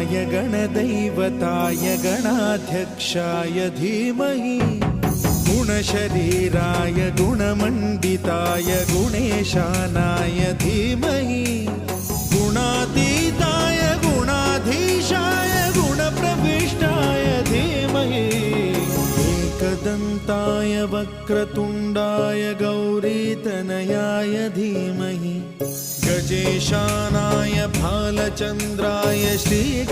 गणाध्यक्षाय गणदैवताय गणाध्यक्षाय धीमहि गुणशरीराय गुणमण्डिताय गुणेशानाय धीमहि गुणातीताय गुणाधीशाय गुणप्रविष्टाय धीमहि एकदन्ताय वक्रतुण्डाय गौरीतनयाय धीमहि गजेशानाय भालचन्द्राय श्रीगणेशाय